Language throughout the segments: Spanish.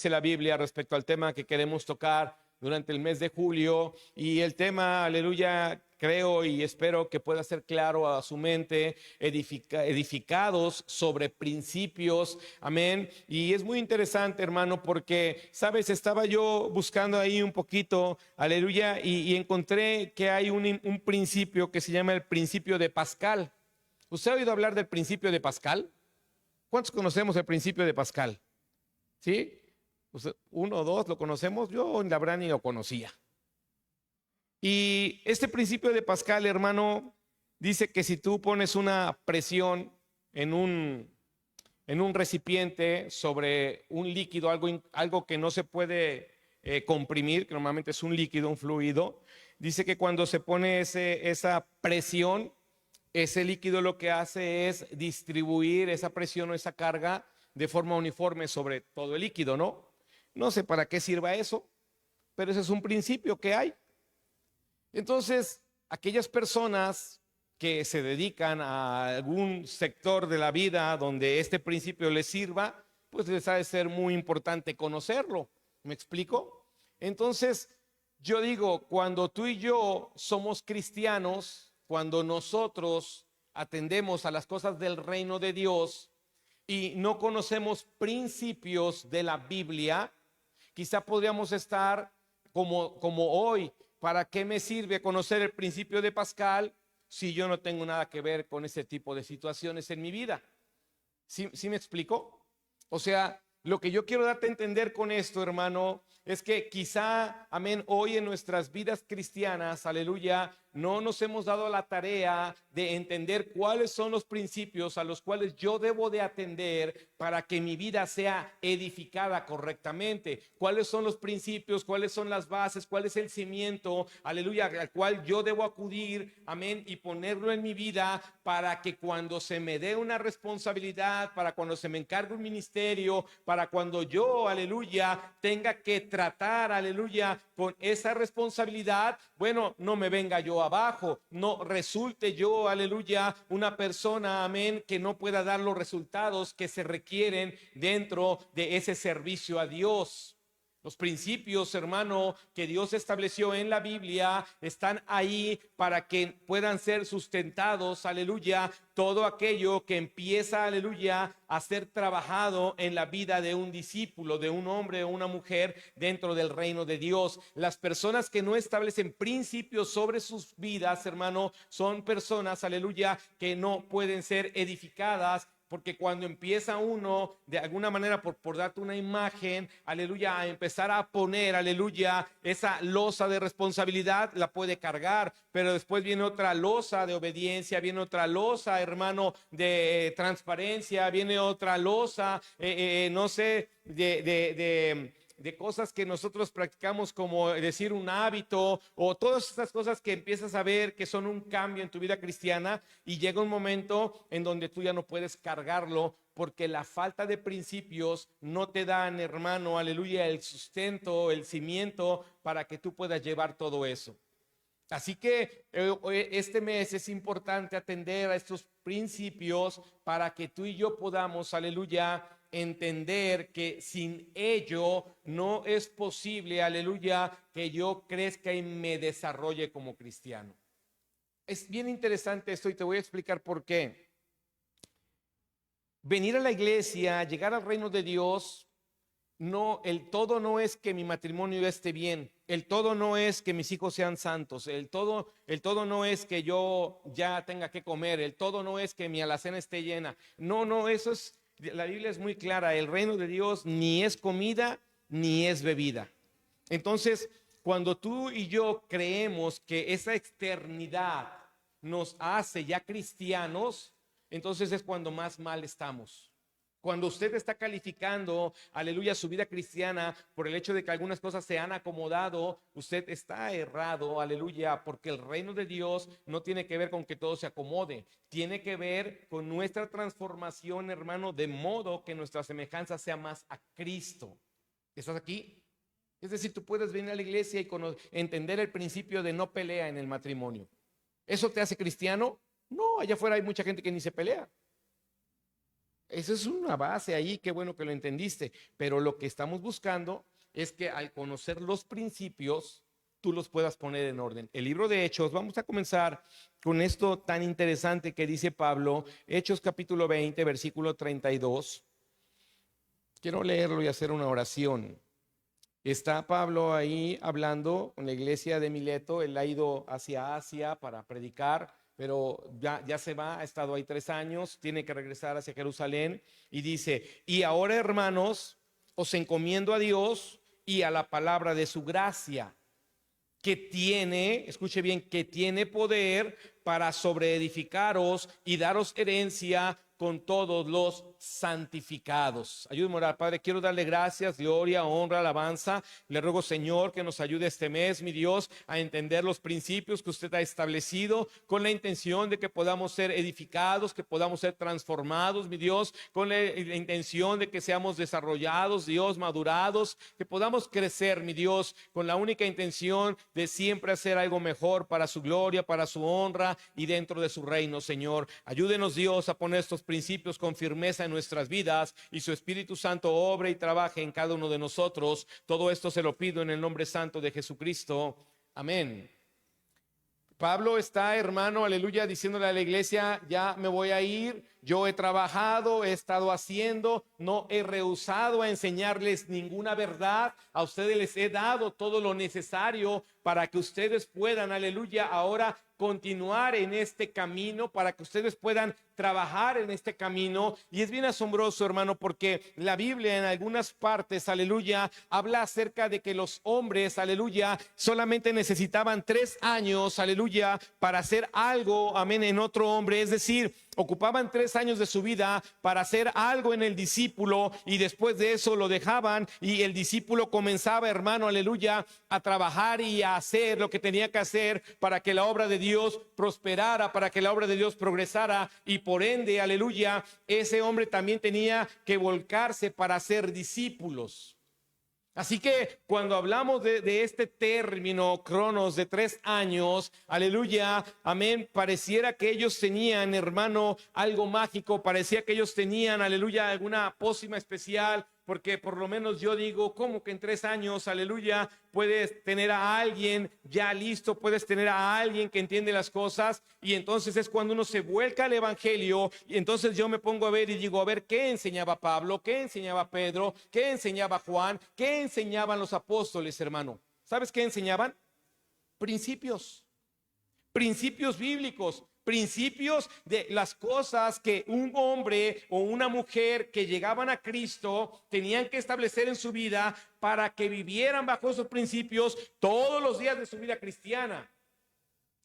dice la Biblia respecto al tema que queremos tocar durante el mes de julio. Y el tema, aleluya, creo y espero que pueda ser claro a su mente, edificados sobre principios, amén. Y es muy interesante, hermano, porque, sabes, estaba yo buscando ahí un poquito, aleluya, y encontré que hay un principio que se llama el principio de Pascal. ¿Usted ha oído hablar del principio de Pascal? ¿Cuántos conocemos el principio de Pascal? ¿Sí? Uno o dos lo conocemos. Yo en la verdad ni lo conocía. Y este principio de Pascal, hermano, dice que si tú pones una presión en un recipiente sobre un líquido, algo que no se puede comprimir, que normalmente es un líquido, un fluido, dice que cuando se pone esa presión, ese líquido lo que hace es distribuir esa presión o esa carga de forma uniforme sobre todo el líquido, ¿no? No sé para qué sirva eso, pero ese es un principio que hay. Entonces, aquellas personas que se dedican a algún sector de la vida donde este principio les sirva, pues les ha de ser muy importante conocerlo. ¿Me explico? Entonces, yo digo, cuando tú y yo somos cristianos, cuando nosotros atendemos a las cosas del reino de Dios y no conocemos principios de la Biblia, quizá podríamos estar como hoy. ¿Para qué me sirve conocer el principio de Pascal si yo no tengo nada que ver con ese tipo de situaciones en mi vida? ¿Sí me explico? O sea, lo que yo quiero darte a entender con esto, hermano, es que quizá, amén, hoy en nuestras vidas cristianas, aleluya, no nos hemos dado la tarea de entender cuáles son los principios a los cuales yo debo de atender para que mi vida sea edificada correctamente. ¿Cuáles son los principios? ¿Cuáles son las bases? ¿Cuál es el cimiento? Aleluya, al cual yo debo acudir, amén, y ponerlo en mi vida para que cuando se me dé una responsabilidad, para cuando se me encargue un ministerio, para cuando yo, aleluya, tenga que tratar, aleluya, con esa responsabilidad, bueno, no me venga yo abajo, no resulte yo, aleluya, una persona, amén, que no pueda dar los resultados que se requieren dentro de ese servicio a Dios. Los principios, hermano, que Dios estableció en la Biblia están ahí para que puedan ser sustentados, aleluya, todo aquello que empieza, aleluya, a ser trabajado en la vida de un discípulo, de un hombre o una mujer dentro del reino de Dios. Las personas que no establecen principios sobre sus vidas, hermano, son personas, aleluya, que no pueden ser edificadas. Porque cuando empieza uno, de alguna manera, por darte una imagen, aleluya, a empezar a poner, aleluya, esa losa de responsabilidad, la puede cargar, pero después viene otra losa de obediencia, viene otra losa, hermano, de transparencia, viene otra losa, no sé, de cosas que nosotros practicamos, como decir un hábito, o todas estas cosas que empiezas a ver que son un cambio en tu vida cristiana, y llega un momento en donde tú ya no puedes cargarlo porque la falta de principios no te dan, hermano, aleluya, el sustento, el cimiento para que tú puedas llevar todo eso. Así que este mes es importante atender a estos principios para que tú y yo podamos, aleluya, entender que sin ello no es posible, aleluya, que yo crezca y me desarrolle como cristiano. Es bien interesante esto y te voy a explicar por qué. Venir a la iglesia, llegar al reino de Dios, no, el todo no es que mi matrimonio esté bien, el todo no es que mis hijos sean santos, el todo no es que yo ya tenga que comer, el todo no es que mi alacena esté llena. No, eso es, la Biblia es muy clara, el reino de Dios ni es comida ni es bebida. Entonces, cuando tú y yo creemos que esa externidad nos hace ya cristianos, entonces es cuando más mal estamos. Cuando usted está calificando, aleluya, su vida cristiana por el hecho de que algunas cosas se han acomodado, usted está errado, aleluya, porque el reino de Dios no tiene que ver con que todo se acomode, tiene que ver con nuestra transformación, hermano, de modo que nuestra semejanza sea más a Cristo. ¿Estás aquí? Es decir, tú puedes venir a la iglesia y entender el principio de no pelea en el matrimonio. ¿Eso te hace cristiano? No, allá afuera hay mucha gente que ni se pelea. Esa es una base ahí, qué bueno que lo entendiste. Pero lo que estamos buscando es que al conocer los principios, tú los puedas poner en orden. El libro de Hechos, vamos a comenzar con esto tan interesante que dice Pablo, Hechos capítulo 20, versículo 32. Quiero leerlo y hacer una oración. Está Pablo ahí hablando con la iglesia de Mileto. Él ha ido hacia Asia para predicar, pero ya se va, ha estado ahí 3 años, tiene que regresar hacia Jerusalén y dice, y ahora hermanos, os encomiendo a Dios y a la palabra de su gracia, que tiene, escuche bien, que tiene poder para sobreedificaros y daros herencia con todos los santificados. Ayúdame a orar, Padre, quiero darle gracias, gloria, honra, alabanza. Le ruego, Señor, que nos ayude este mes, mi Dios, a entender los principios que usted ha establecido con la intención de que podamos ser edificados, que podamos ser transformados, mi Dios, con la intención de que seamos desarrollados, Dios, madurados, que podamos crecer, mi Dios, con la única intención de siempre hacer algo mejor para su gloria, para su honra y dentro de su reino, Señor. Ayúdenos, Dios, a poner estos principios con firmeza en nuestras vidas y su Espíritu Santo obre y trabaje en cada uno de nosotros. Todo esto se lo pido en el nombre santo de Jesucristo. Amén. Pablo está, hermano, aleluya, diciéndole a la iglesia, ya me voy a ir, yo he trabajado, he estado haciendo, no he rehusado a enseñarles ninguna verdad, a ustedes les he dado todo lo necesario para que ustedes puedan, aleluya, ahora continuar en este camino, para que ustedes puedan trabajar en este camino. Y es bien asombroso, hermano, porque la Biblia en algunas partes, aleluya, habla acerca de que los hombres, aleluya, solamente necesitaban 3 años, aleluya, para hacer algo, amén, en otro hombre. Es decir, ocupaban 3 años de su vida para hacer algo en el discípulo y después de eso lo dejaban y el discípulo comenzaba, hermano, aleluya, a trabajar y a hacer lo que tenía que hacer para que la obra de Dios prosperara, para que la obra de Dios progresara, y por ende, aleluya, ese hombre también tenía que volcarse para ser discípulos. Así que cuando hablamos de este término, cronos, de 3 años, aleluya, amén, pareciera que ellos tenían, hermano, algo mágico, parecía que ellos tenían, aleluya, alguna pócima especial, porque por lo menos yo digo, ¿cómo que en 3 años, aleluya, puedes tener a alguien ya listo, puedes tener a alguien que entiende las cosas? Y entonces es cuando uno se vuelca al evangelio y entonces yo me pongo a ver y digo, a ver, ¿qué enseñaba Pablo? ¿Qué enseñaba Pedro? ¿Qué enseñaba Juan? ¿Qué enseñaban los apóstoles, hermano? ¿Sabes qué enseñaban? Principios bíblicos, principios de las cosas que un hombre o una mujer que llegaban a Cristo tenían que establecer en su vida para que vivieran bajo esos principios todos los días de su vida cristiana.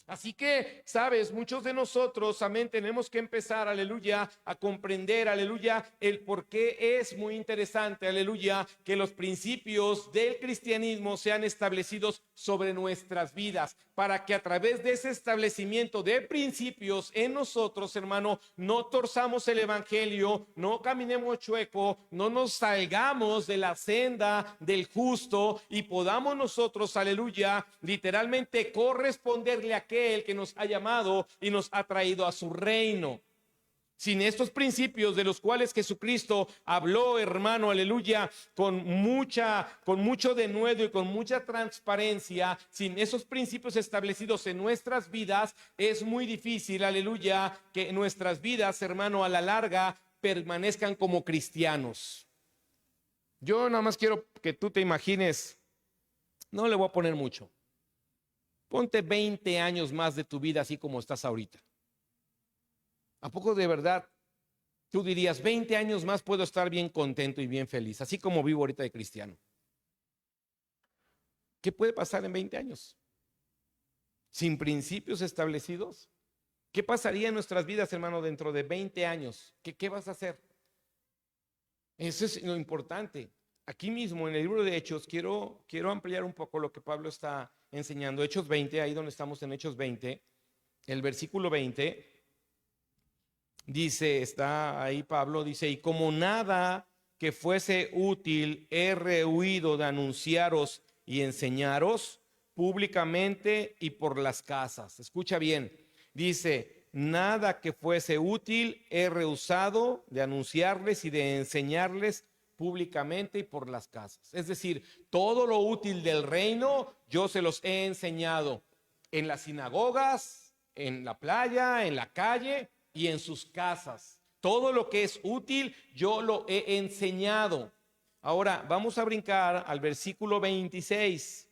Así que, sabes, muchos de nosotros, amén, tenemos que empezar, aleluya, a comprender, aleluya, el por qué es muy interesante, aleluya, que los principios del cristianismo sean establecidos sobre nuestras vidas, para que a través de ese establecimiento de principios en nosotros, hermano, no torzamos el evangelio, no caminemos chueco, no nos salgamos de la senda del justo y podamos nosotros, aleluya, literalmente corresponderle a aquel que nos ha llamado y nos ha traído a su reino. Sin estos principios de los cuales Jesucristo habló, hermano, aleluya, con mucho denuedo y con mucha transparencia, sin esos principios establecidos en nuestras vidas, es muy difícil, aleluya, que nuestras vidas, hermano, a la larga permanezcan como cristianos. Yo nada más quiero que tú te imagines, no le voy a poner mucho. Ponte 20 años más de tu vida así como estás ahorita. ¿A poco de verdad tú dirías 20 años más puedo estar bien contento y bien feliz, así como vivo ahorita de cristiano? ¿Qué puede pasar en 20 años? ¿Sin principios establecidos? ¿Qué pasaría en nuestras vidas, hermano, dentro de 20 años? ¿Qué vas a hacer? Eso es lo importante. Aquí mismo en el libro de Hechos quiero ampliar un poco lo que Pablo está enseñando. Hechos 20, ahí donde estamos en Hechos 20, el versículo 20, dice, está ahí Pablo, dice, y como nada que fuese útil he rehuido de anunciaros y enseñaros públicamente y por las casas. Escucha bien, dice, nada que fuese útil he rehusado de anunciarles y de enseñarles públicamente y por las casas. Es decir, todo lo útil del reino yo se los he enseñado en las sinagogas, en la playa, en la calle y en sus casas. Todo lo que es útil yo lo he enseñado. Ahora vamos a brincar al versículo 26.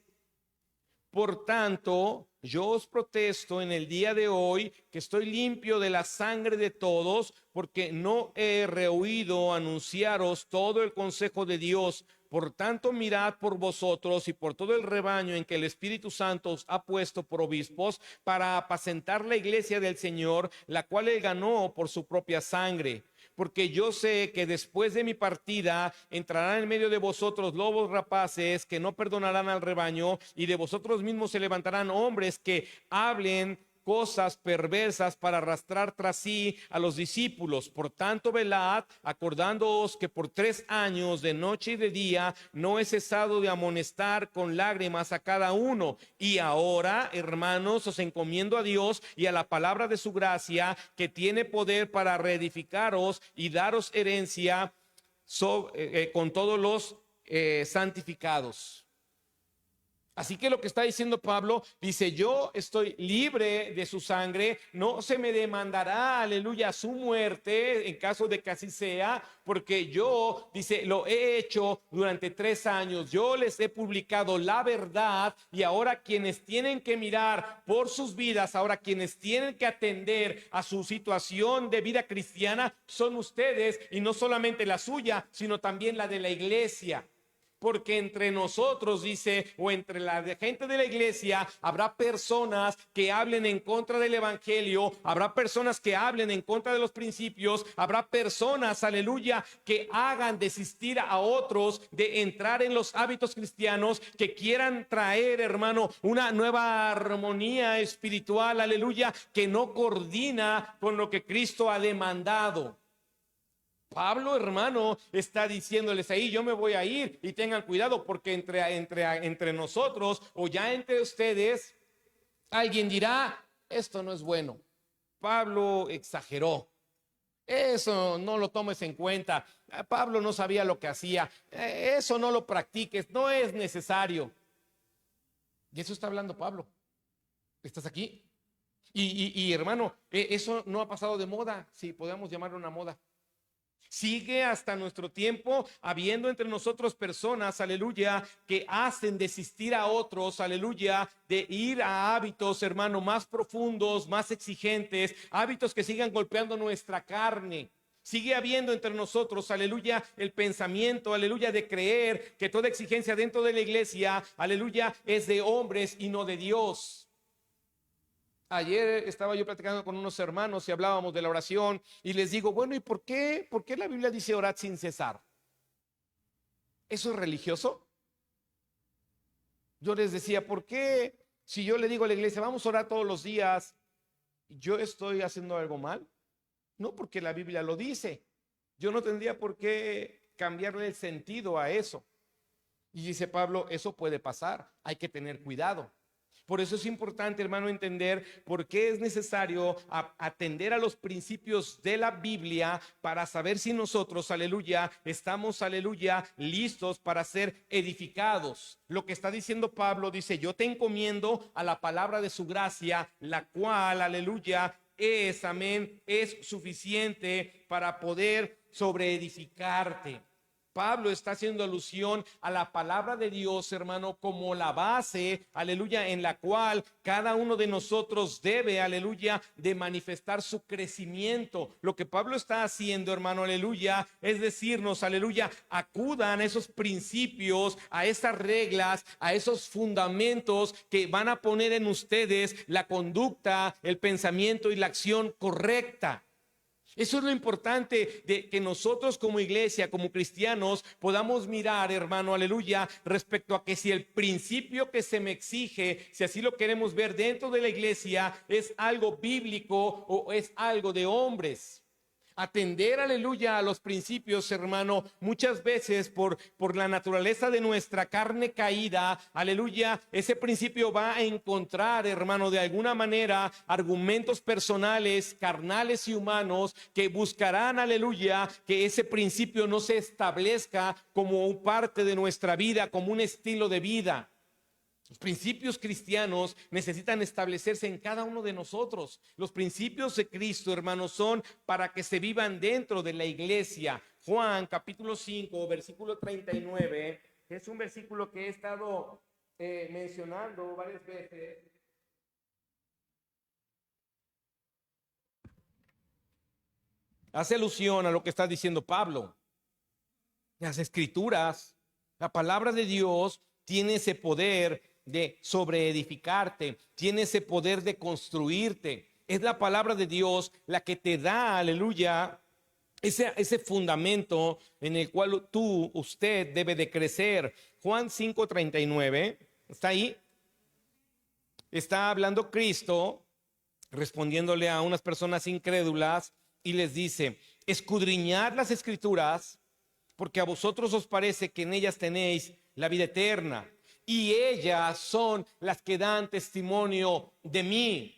Por tanto, yo os protesto en el día de hoy que estoy limpio de la sangre de todos, porque no he rehuido anunciaros todo el consejo de Dios. Por tanto, mirad por vosotros y por todo el rebaño en que el Espíritu Santo os ha puesto por obispos para apacentar la iglesia del Señor, la cual él ganó por su propia sangre. Porque yo sé que después de mi partida entrarán en medio de vosotros lobos rapaces que no perdonarán al rebaño, y de vosotros mismos se levantarán hombres que hablen cosas perversas para arrastrar tras sí a los discípulos. Por tanto, velad, acordándoos que por 3 años de noche y de día no he cesado de amonestar con lágrimas a cada uno. Y ahora, hermanos, os encomiendo a Dios y a la palabra de su gracia, que tiene poder para reedificaros y daros herencia con todos los santificados. Así que lo que está diciendo Pablo, dice, yo estoy libre de su sangre, no se me demandará, aleluya, su muerte en caso de que así sea, porque yo, dice, lo he hecho durante 3 años, yo les he publicado la verdad, y ahora quienes tienen que mirar por sus vidas, ahora quienes tienen que atender a su situación de vida cristiana son ustedes, y no solamente la suya, sino también la de la iglesia. Porque entre nosotros, dice, o entre la gente de la iglesia, habrá personas que hablen en contra del evangelio, habrá personas que hablen en contra de los principios, habrá personas, aleluya, que hagan desistir a otros de entrar en los hábitos cristianos, que quieran traer, hermano, una nueva armonía espiritual, aleluya, que no coordina con lo que Cristo ha demandado. Pablo, hermano, está diciéndoles ahí, yo me voy a ir y tengan cuidado, porque entre nosotros o ya entre ustedes, alguien dirá, esto no es bueno. Pablo exageró. Eso no lo tomes en cuenta. Pablo no sabía lo que hacía. Eso no lo practiques, no es necesario. Y eso está hablando Pablo. ¿Estás aquí? Y hermano, eso no ha pasado de moda, si podemos llamarlo una moda. Sigue hasta nuestro tiempo habiendo entre nosotros personas, aleluya, que hacen desistir a otros, aleluya, de ir a hábitos, hermano, más profundos, más exigentes, hábitos que sigan golpeando nuestra carne. Sigue habiendo entre nosotros, aleluya, el pensamiento, aleluya, de creer que toda exigencia dentro de la iglesia, aleluya, es de hombres y no de Dios. Ayer estaba yo platicando con unos hermanos y hablábamos de la oración y les digo, bueno, ¿y por qué la Biblia dice orad sin cesar? ¿Eso es religioso? Yo les decía, ¿por qué si yo le digo a la iglesia, vamos a orar todos los días, yo estoy haciendo algo mal? No, porque la Biblia lo dice. Yo no tendría por qué cambiarle el sentido a eso. Y dice Pablo, eso puede pasar, hay que tener cuidado. Por eso es importante, hermano, entender por qué es necesario atender a los principios de la Biblia para saber si nosotros, aleluya, estamos, aleluya, listos para ser edificados. Lo que está diciendo Pablo, dice, yo te encomiendo a la palabra de su gracia, la cual, aleluya, es, amén, es suficiente para poder sobreedificarte. Pablo está haciendo alusión a la palabra de Dios, hermano, como la base, aleluya, en la cual cada uno de nosotros debe, aleluya, de manifestar su crecimiento. Lo que Pablo está haciendo, hermano, aleluya, es decirnos, aleluya, acudan a esos principios, a esas reglas, a esos fundamentos que van a poner en ustedes la conducta, el pensamiento y la acción correcta. Eso es lo importante de que nosotros como iglesia, como cristianos, podamos mirar, hermano, aleluya, respecto a que si el principio que se me exige, si así lo queremos ver dentro de la iglesia, es algo bíblico o es algo de hombres. Atender, aleluya, a los principios, hermano, muchas veces por la naturaleza de nuestra carne caída, aleluya, ese principio va a encontrar, hermano, de alguna manera argumentos personales, carnales y humanos que buscarán, aleluya, que ese principio no se establezca como parte de nuestra vida, como un estilo de vida. Los principios cristianos necesitan establecerse en cada uno de nosotros. Los principios de Cristo, hermanos, son para que se vivan dentro de la iglesia. Juan capítulo 5, versículo 39, es un versículo que he estado mencionando varias veces. Hace alusión a lo que está diciendo Pablo. Las escrituras, la palabra de Dios tiene ese poder de sobreedificarte, tiene ese poder de construirte. Es la palabra de Dios la que te da, aleluya, ese fundamento en el cual usted debe de crecer. Juan 5:39, ¿está ahí? Está hablando Cristo, respondiéndole a unas personas incrédulas y les dice: escudriñad las escrituras, porque a vosotros os parece que en ellas tenéis la vida eterna, y ellas son las que dan testimonio de mí.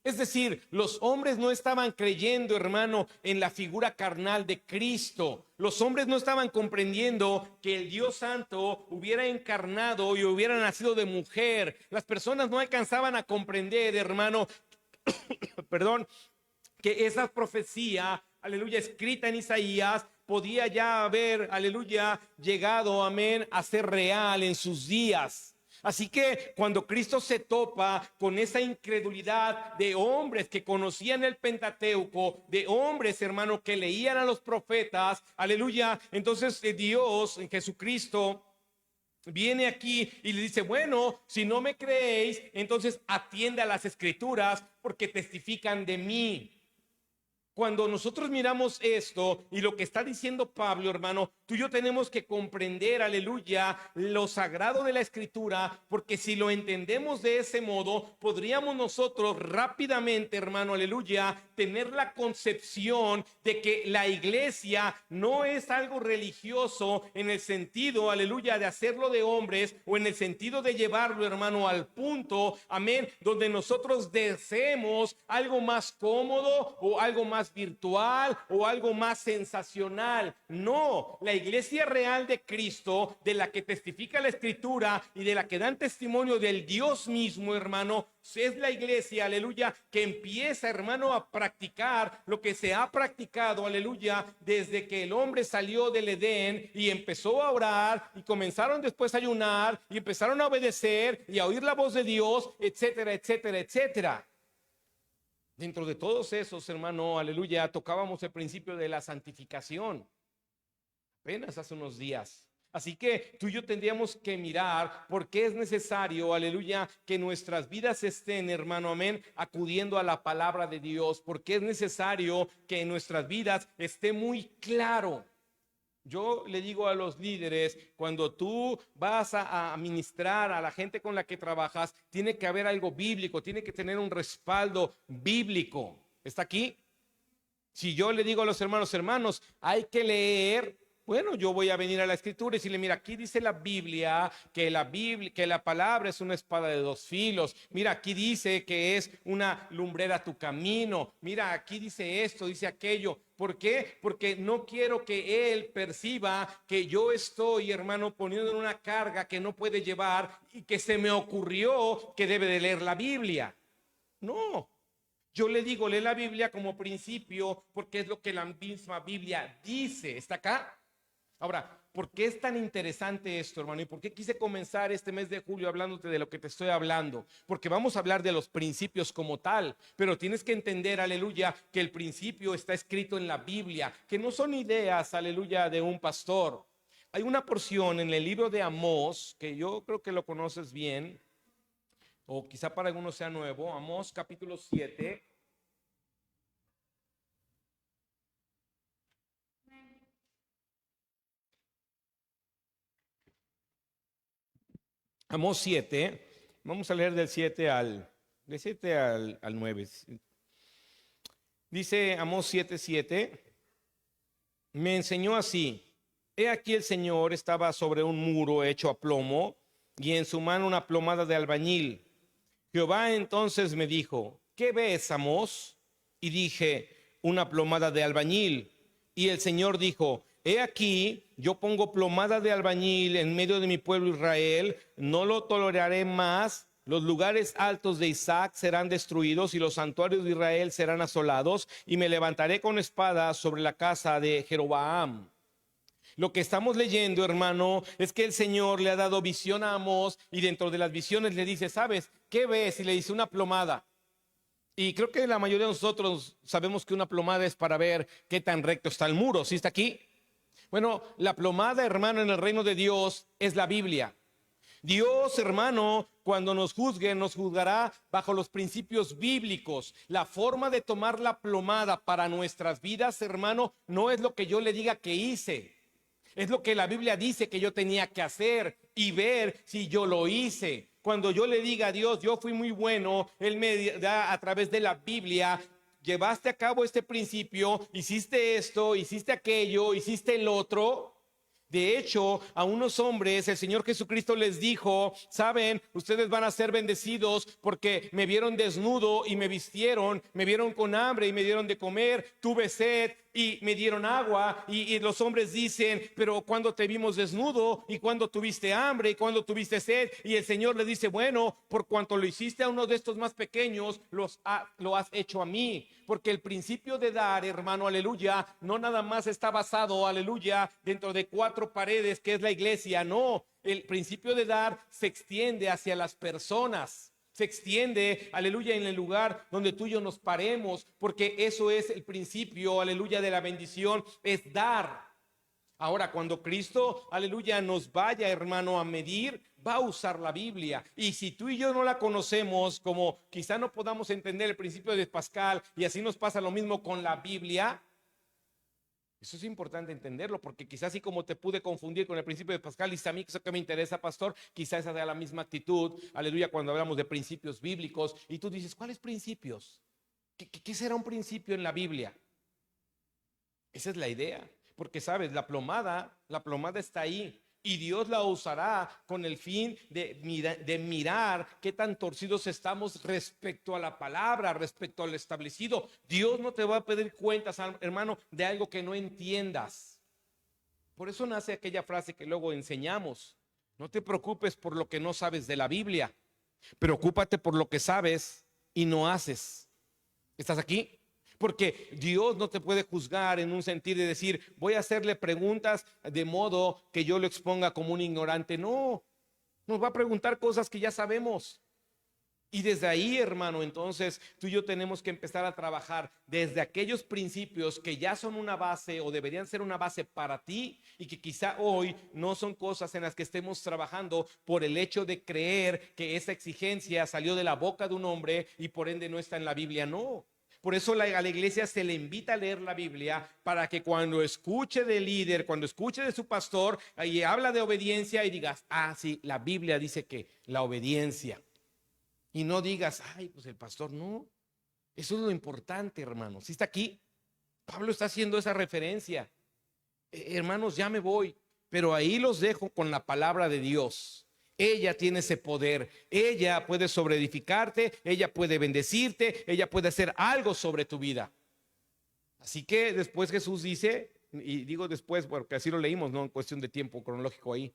Es decir, los hombres no estaban creyendo, hermano, en la figura carnal de Cristo. Los hombres no estaban comprendiendo que el Dios Santo hubiera encarnado y hubiera nacido de mujer. Las personas no alcanzaban a comprender, hermano, perdón, que esa profecía, aleluya, escrita en Isaías, podía ya haber, aleluya, llegado, amén, a ser real en sus días. Así que cuando Cristo se topa con esa incredulidad de hombres que conocían el Pentateuco, de hombres, hermano, que leían a los profetas, aleluya, entonces Dios, en Jesucristo, viene aquí y le dice: bueno, si no me creéis, entonces atiende a las escrituras porque testifican de mí. Cuando nosotros miramos esto y lo que está diciendo Pablo, hermano, tú y yo tenemos que comprender, aleluya, lo sagrado de la escritura, porque si lo entendemos de ese modo, podríamos nosotros rápidamente, hermano, aleluya, tener la concepción de que la iglesia no es algo religioso en el sentido, aleluya, de hacerlo de hombres, o en el sentido de llevarlo, hermano, al punto, amén, donde nosotros deseemos algo más cómodo o algo más virtual o algo más sensacional. No, la iglesia real de Cristo, de la que testifica la escritura y de la que dan testimonio del Dios mismo, hermano, es la iglesia, aleluya, que empieza, hermano, a practicar lo que se ha practicado, aleluya, desde que el hombre salió del Edén y empezó a orar, y comenzaron después a ayunar y empezaron a obedecer y a oír la voz de Dios, etcétera, etcétera, etcétera. Dentro de todos esos, hermano, aleluya, tocábamos el principio de la santificación apenas hace unos días. Así que tú y yo tendríamos que mirar por qué es necesario, aleluya, que nuestras vidas estén, hermano, amén, acudiendo a la palabra de Dios. Porque es necesario que en nuestras vidas esté muy claro. Yo le digo a los líderes, cuando tú vas a ministrar a la gente con la que trabajas, tiene que haber algo bíblico, tiene que tener un respaldo bíblico. ¿Está aquí? Si yo le digo a los hermanos, hay que leer. Bueno, yo voy a venir a la escritura y decirle: mira, aquí dice la Biblia, que la palabra es una espada de dos filos. Mira, aquí dice que es una lumbrera a tu camino. Mira, aquí dice esto, dice aquello. ¿Por qué? Porque no quiero que él perciba que yo estoy, hermano, poniendo en una carga que no puede llevar y que se me ocurrió que debe de leer la Biblia. No. Yo le digo, lee la Biblia como principio, porque es lo que la misma Biblia dice. ¿Está acá? Ahora, ¿por qué es tan interesante esto, hermano? ¿Y por qué quise comenzar este mes de julio hablándote de lo que te estoy hablando? Porque vamos a hablar de los principios como tal, pero tienes que entender, aleluya, que el principio está escrito en la Biblia, que no son ideas, aleluya, de un pastor. Hay una porción en el libro de Amós, que yo creo que lo conoces bien, o quizá para algunos sea nuevo. Amós capítulo 7. Amós 7, vamos a leer del 7 al 9. Dice Amós 7:7, me enseñó así: he aquí el Señor estaba sobre un muro hecho a plomo y en su mano una plomada de albañil. Jehová entonces me dijo: ¿qué ves, Amós? Y dije: una plomada de albañil. Y el Señor dijo: he aquí, yo pongo plomada de albañil en medio de mi pueblo Israel, no lo toleraré más. Los lugares altos de Isaac serán destruidos y los santuarios de Israel serán asolados, y me levantaré con espada sobre la casa de Jeroboam. Lo que estamos leyendo, hermano, es que el Señor le ha dado visión a Amós, y dentro de las visiones le dice: ¿sabes qué ves? Y le dice: una plomada. Y creo que la mayoría de nosotros sabemos que una plomada es para ver qué tan recto está el muro. ¿Sí está aquí? Bueno, la plomada, hermano, en el reino de Dios es la Biblia. Dios, hermano, cuando nos juzgue, nos juzgará bajo los principios bíblicos. La forma de tomar la plomada para nuestras vidas, hermano, no es lo que yo le diga que hice. Es lo que la Biblia dice que yo tenía que hacer y ver si yo lo hice. Cuando yo le diga a Dios: yo fui muy bueno, Él me da a través de la Biblia: llevaste a cabo este principio, hiciste esto, hiciste aquello, hiciste el otro. De hecho, a unos hombres el Señor Jesucristo les dijo: saben, ustedes van a ser bendecidos porque me vieron desnudo y me vistieron, me vieron con hambre y me dieron de comer, tuve sed y me dieron agua. Y los hombres dicen: pero cuando te vimos desnudo, y cuando tuviste hambre, y cuando tuviste sed. Y el Señor le dice: bueno, por cuanto lo hiciste a uno de estos más pequeños, lo has hecho a mí. Porque el principio de dar, hermano, aleluya, no nada más está basado, aleluya, dentro de cuatro paredes que es la iglesia. No, el principio de dar se extiende hacia las personas. Se extiende, aleluya, en el lugar donde tú y yo nos paremos, porque eso es el principio, aleluya, de la bendición, es dar. Ahora, cuando Cristo, aleluya, nos vaya, hermano, a medir, va a usar la Biblia. Y si tú y yo no la conocemos, como quizá no podamos entender el principio de Pascal, y así nos pasa lo mismo con la Biblia. Eso es importante entenderlo, porque quizás así como te pude confundir con el principio de Pascal, y a mí eso que me interesa, pastor, quizás esa sea la misma actitud, aleluya, cuando hablamos de principios bíblicos, y tú dices: ¿cuáles principios? ¿Qué será un principio en la Biblia? Esa es la idea, porque sabes, la plomada está ahí. Y Dios la usará con el fin de mirar qué tan torcidos estamos respecto a la palabra, respecto al establecido. Dios no te va a pedir cuentas, hermano, de algo que no entiendas. Por eso nace aquella frase que luego enseñamos: no te preocupes por lo que no sabes de la Biblia, preocúpate por lo que sabes y no haces. ¿Estás aquí? Porque Dios no te puede juzgar en un sentido de decir: voy a hacerle preguntas de modo que yo lo exponga como un ignorante. No, nos va a preguntar cosas que ya sabemos. Y desde ahí, hermano, entonces tú y yo tenemos que empezar a trabajar desde aquellos principios que ya son una base o deberían ser una base para ti, y que quizá hoy no son cosas en las que estemos trabajando por el hecho de creer que esa exigencia salió de la boca de un hombre y por ende no está en la Biblia. No. Por eso a la iglesia se le invita a leer la Biblia, para que cuando escuche del líder, cuando escuche de su pastor y habla de obediencia, y digas: ah, sí, la Biblia dice que la obediencia. Y no digas: ay, pues el pastor no. Eso es lo importante, hermano. Si está aquí, Pablo está haciendo esa referencia. Hermanos, ya me voy, pero ahí los dejo con la palabra de Dios. Ella tiene ese poder. Ella puede sobreedificarte, ella puede bendecirte, ella puede hacer algo sobre tu vida. Así que después Jesús dice, y digo después porque así lo leímos, no en cuestión de tiempo cronológico ahí.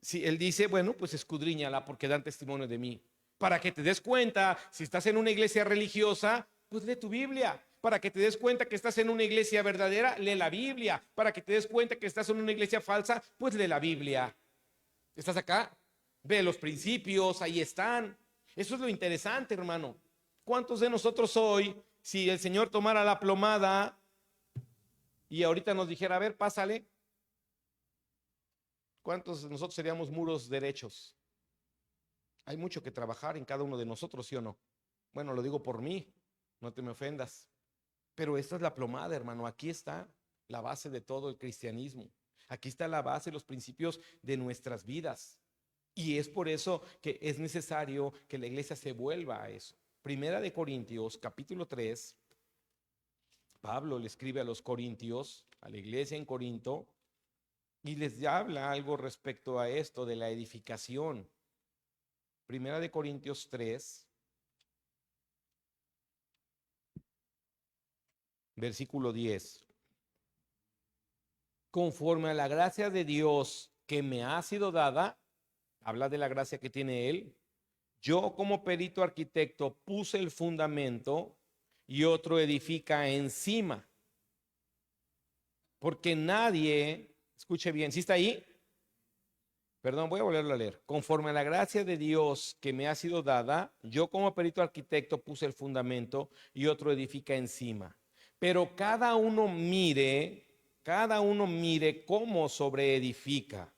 Si él dice: bueno, pues escudriñala porque dan testimonio de mí. Para que te des cuenta, si estás en una iglesia religiosa, pues lee tu Biblia. Para que te des cuenta que estás en una iglesia verdadera, lee la Biblia. Para que te des cuenta que estás en una iglesia falsa, pues lee la Biblia. ¿Estás acá? Ve los principios, ahí están. Eso es lo interesante, hermano. ¿Cuántos de nosotros hoy, si el Señor tomara la plomada y ahorita nos dijera: a ver, pásale, ¿cuántos de nosotros seríamos muros derechos? Hay mucho que trabajar en cada uno de nosotros, ¿sí o no? Bueno, lo digo por mí, no te me ofendas. Pero esta es la plomada, hermano. Aquí está la base de todo el cristianismo. Aquí está la base, los principios de nuestras vidas. Y es por eso que es necesario que la iglesia se vuelva a eso. Primera de Corintios, capítulo 3. Pablo le escribe a los corintios, a la iglesia en Corinto y les habla algo respecto a esto de la edificación. Primera de Corintios 3, versículo 10. Conforme a la gracia de Dios que me ha sido dada, habla de la gracia que tiene Él, yo como perito arquitecto puse el fundamento y otro edifica encima. Porque nadie, escuche bien, ¿sí está ahí? Perdón, voy a volverlo a leer. Conforme a la gracia de Dios que me ha sido dada, yo como perito arquitecto puse el fundamento y otro edifica encima. Pero cada uno mire cómo sobreedifica.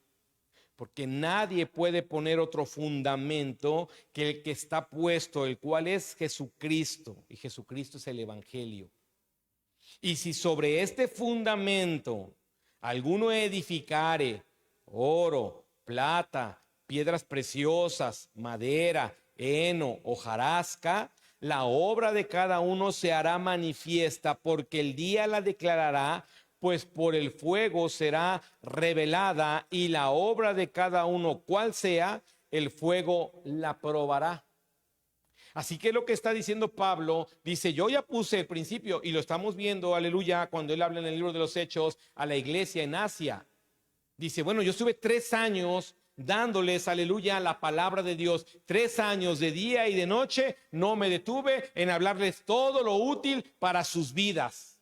Porque nadie puede poner otro fundamento que el que está puesto, el cual es Jesucristo. Y Jesucristo es el Evangelio. Y si sobre este fundamento alguno edificare oro, plata, piedras preciosas, madera, heno, hojarasca, la obra de cada uno se hará manifiesta, porque el día la declarará, pues por el fuego será revelada, y la obra de cada uno, cual sea, el fuego la probará. Así que lo que está diciendo Pablo, dice, yo ya puse el principio, y lo estamos viendo, aleluya, cuando él habla en el libro de los Hechos a la iglesia en Asia. Dice, bueno, yo estuve 3 años dándoles, aleluya, la palabra de Dios. 3 años de día y de noche, no me detuve en hablarles todo lo útil para sus vidas.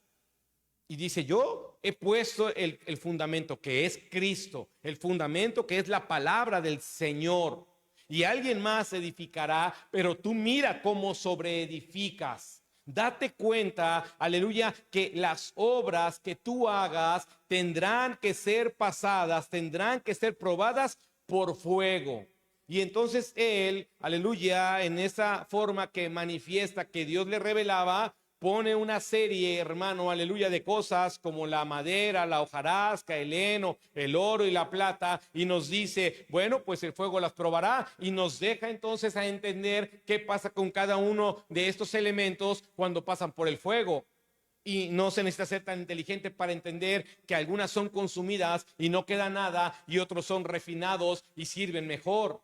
Y dice, yo he puesto el fundamento que es Cristo, el fundamento que es la palabra del Señor. Y alguien más edificará, pero tú mira cómo sobreedificas. Date cuenta, aleluya, que las obras que tú hagas tendrán que ser pasadas, tendrán que ser probadas por fuego. Y entonces él, aleluya, en esa forma que manifiesta que Dios le revelaba, pone una serie, hermano, aleluya, de cosas como la madera, la hojarasca, el heno, el oro y la plata, y nos dice, bueno, pues el fuego las probará, y nos deja entonces a entender qué pasa con cada uno de estos elementos cuando pasan por el fuego. Y no se necesita ser tan inteligente para entender que algunas son consumidas y no queda nada, y otros son refinados y sirven mejor.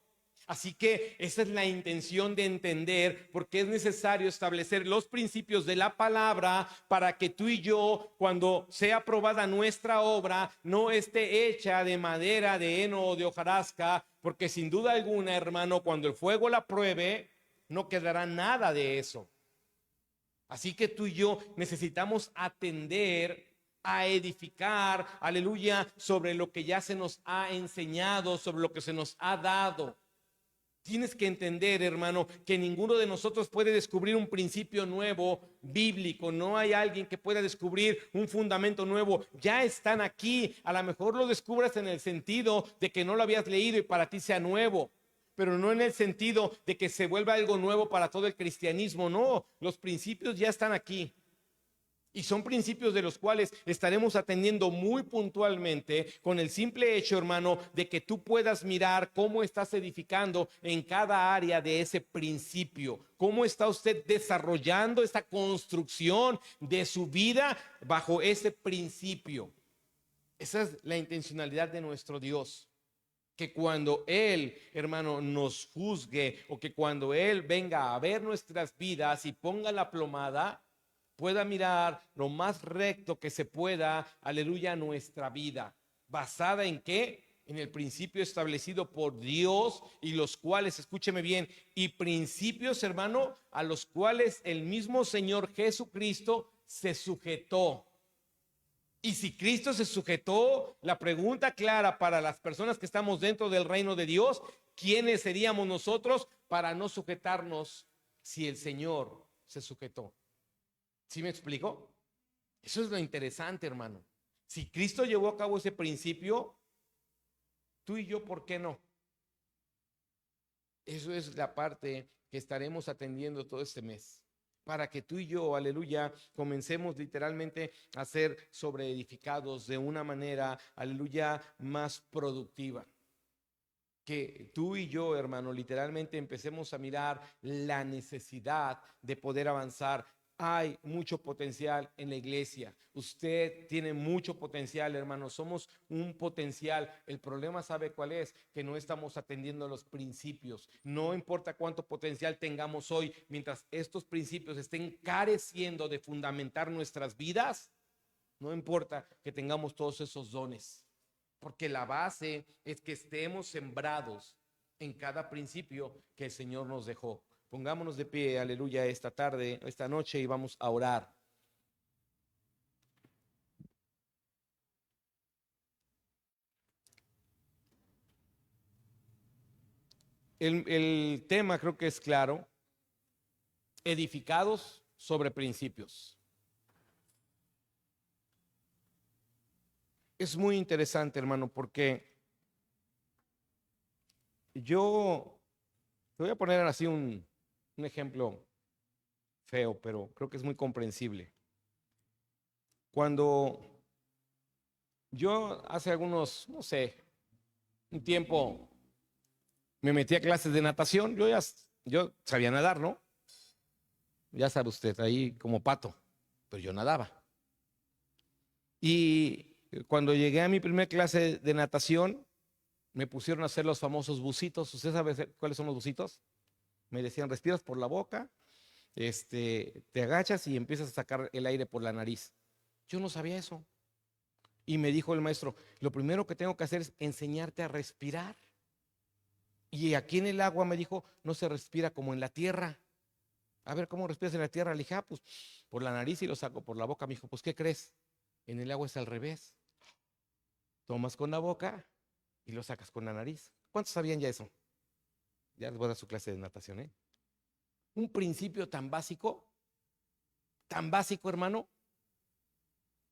Así que esa es la intención de entender, porque es necesario establecer los principios de la palabra para que tú y yo, cuando sea aprobada nuestra obra, no esté hecha de madera, de heno o de hojarasca, porque sin duda alguna, hermano, cuando el fuego la pruebe, no quedará nada de eso. Así que tú y yo necesitamos atender a edificar, aleluya, sobre lo que ya se nos ha enseñado, sobre lo que se nos ha dado. Tienes que entender, hermano, que ninguno de nosotros puede descubrir un principio nuevo bíblico. No hay alguien que pueda descubrir un fundamento nuevo. Ya están aquí. A lo mejor lo descubras en el sentido de que no lo habías leído y para ti sea nuevo, pero no en el sentido de que se vuelva algo nuevo para todo el cristianismo. No, los principios ya están aquí. Y son principios de los cuales estaremos atendiendo muy puntualmente con el simple hecho, hermano, de que tú puedas mirar cómo estás edificando en cada área de ese principio. Cómo está usted desarrollando esta construcción de su vida bajo ese principio. Esa es la intencionalidad de nuestro Dios. Que cuando Él, hermano, nos juzgue, o que cuando Él venga a ver nuestras vidas y ponga la plomada, pueda mirar lo más recto que se pueda, aleluya, nuestra vida. ¿Basada en qué? En el principio establecido por Dios, y los cuales, escúcheme bien, y principios, hermano, a los cuales el mismo Señor Jesucristo se sujetó. Y si Cristo se sujetó, la pregunta clara para las personas que estamos dentro del reino de Dios, ¿quiénes seríamos nosotros para no sujetarnos si el Señor se sujetó? ¿Sí me explico? Eso es lo interesante, hermano. Si Cristo llevó a cabo ese principio, tú y yo, ¿por qué no? Eso es la parte que estaremos atendiendo todo este mes, para que tú y yo, aleluya, comencemos literalmente a ser sobreedificados de una manera, aleluya, más productiva. Que tú y yo, hermano, literalmente empecemos a mirar la necesidad de poder avanzar hay mucho potencial en la iglesia. Usted tiene mucho potencial, hermano. Somos un potencial. El problema, ¿sabe cuál es? Que no estamos atendiendo los principios. No importa cuánto potencial tengamos hoy, mientras estos principios estén careciendo de fundamentar nuestras vidas, no importa que tengamos todos esos dones, porque la base es que estemos sembrados en cada principio que el Señor nos dejó. Pongámonos de pie, aleluya, esta tarde, esta noche, y vamos a orar. El tema creo que es claro: edificados sobre principios. Es muy interesante, hermano, porque yo te voy a poner así un ejemplo feo, pero creo que es muy comprensible. Cuando yo hace algunos, no sé, un tiempo me metí a clases de natación, yo sabía nadar, ¿no? Ya sabe usted, ahí como pato, pero yo nadaba. Y cuando llegué a mi primer clase de natación, me pusieron a hacer los famosos bucitos. ¿Usted sabe cuáles son los bucitos? Me decían, respiras por la boca, te agachas y empiezas a sacar el aire por la nariz. Yo no sabía eso. Y me dijo el maestro, lo primero que tengo que hacer es enseñarte a respirar. Y aquí en el agua, me dijo, no se respira como en la tierra. A ver, ¿cómo respiras en la tierra? Le dije, pues por la nariz y lo saco por la boca. Me dijo, pues ¿qué crees? En el agua es al revés. Tomas con la boca y lo sacas con la nariz. ¿Cuántos sabían ya eso? Ya les voy a dar su clase de natación, ¿eh? Un principio tan básico, hermano,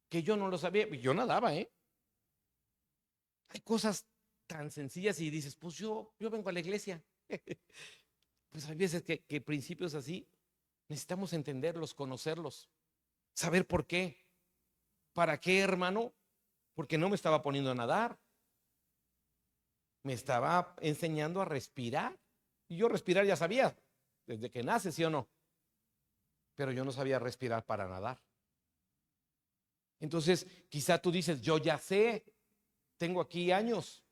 que yo no lo sabía. Yo nadaba, ¿eh? Hay cosas tan sencillas y dices, pues yo vengo a la iglesia. Pues hay veces que principios así necesitamos entenderlos, conocerlos, saber por qué. ¿Para qué, hermano? Porque no me estaba poniendo a nadar. Me estaba enseñando a respirar. Y yo respirar ya sabía, desde que nace, ¿sí o no? Pero yo no sabía respirar para nadar. Entonces, quizá tú dices, yo ya sé, tengo aquí años,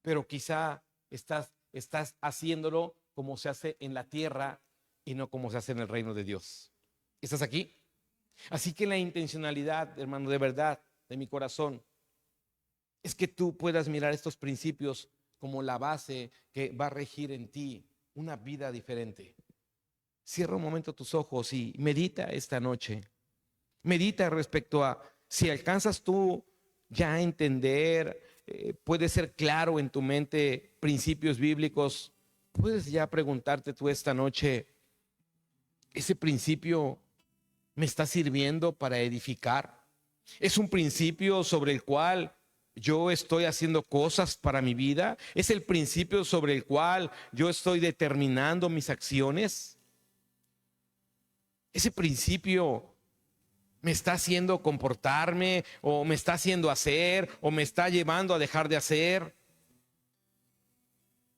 pero quizá estás haciéndolo como se hace en la tierra y no como se hace en el reino de Dios. ¿Estás aquí? Así que la intencionalidad, hermano, de verdad, de mi corazón, es que tú puedas mirar estos principios como la base que va a regir en ti una vida diferente. Cierra un momento tus ojos y medita esta noche. Medita respecto a si alcanzas tú ya a entender, puede ser claro en tu mente principios bíblicos. Puedes ya preguntarte tú esta noche, ¿ese principio me está sirviendo para edificar? ¿Es un principio sobre el cual yo estoy haciendo cosas para mi vida? ¿Es el principio sobre el cual yo estoy determinando mis acciones? ¿Ese principio me está haciendo comportarme, o me está haciendo hacer, o me está llevando a dejar de hacer?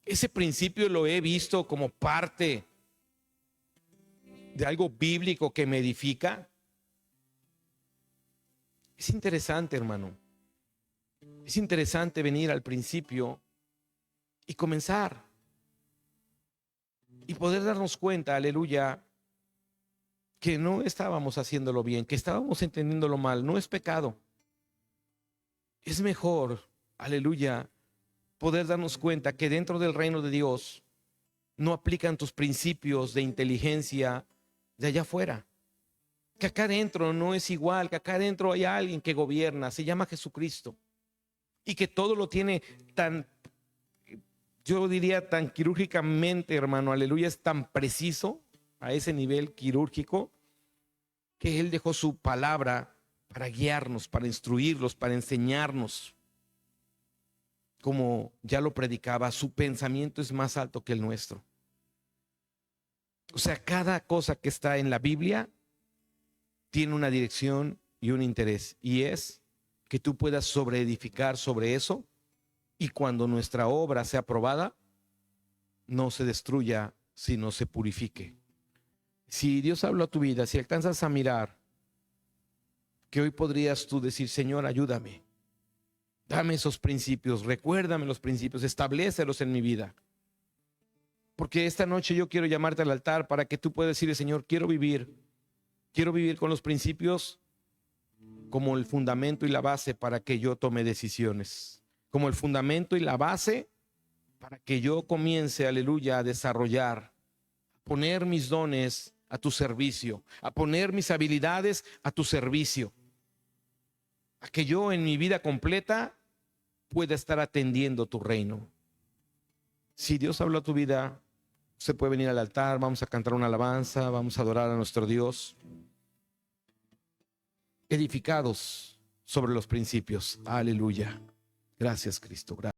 Ese principio lo he visto como parte de algo bíblico que me edifica. Es interesante, hermano. Es interesante venir al principio y comenzar y poder darnos cuenta, aleluya, que no estábamos haciéndolo bien, que estábamos entendiéndolo mal. No es pecado. Es mejor, aleluya, poder darnos cuenta que dentro del reino de Dios no aplican tus principios de inteligencia de allá afuera. Que acá adentro no es igual, que acá adentro hay alguien que gobierna, se llama Jesucristo. Y que todo lo tiene tan, yo diría tan quirúrgicamente, hermano, aleluya, es tan preciso a ese nivel quirúrgico, que Él dejó su palabra para guiarnos, para instruirlos, para enseñarnos. Como ya lo predicaba, su pensamiento es más alto que el nuestro. O sea, cada cosa que está en la Biblia tiene una dirección y un interés, y es que tú puedas sobreedificar sobre eso, y cuando nuestra obra sea aprobada, no se destruya, sino se purifique. Si Dios habló a tu vida, si alcanzas a mirar, que hoy podrías tú decir: Señor, ayúdame, dame esos principios, recuérdame los principios, establecelos en mi vida. Porque esta noche yo quiero llamarte al altar para que tú puedas decirle: Señor, quiero vivir con los principios como el fundamento y la base para que yo tome decisiones, como el fundamento y la base para que yo comience, aleluya, a desarrollar, a poner mis dones a tu servicio, a poner mis habilidades a tu servicio, a que yo en mi vida completa pueda estar atendiendo tu reino. Si Dios habló a tu vida, usted puede venir al altar, vamos a cantar una alabanza, vamos a adorar a nuestro Dios, edificados sobre los principios. Aleluya. Gracias, Cristo. Gracias.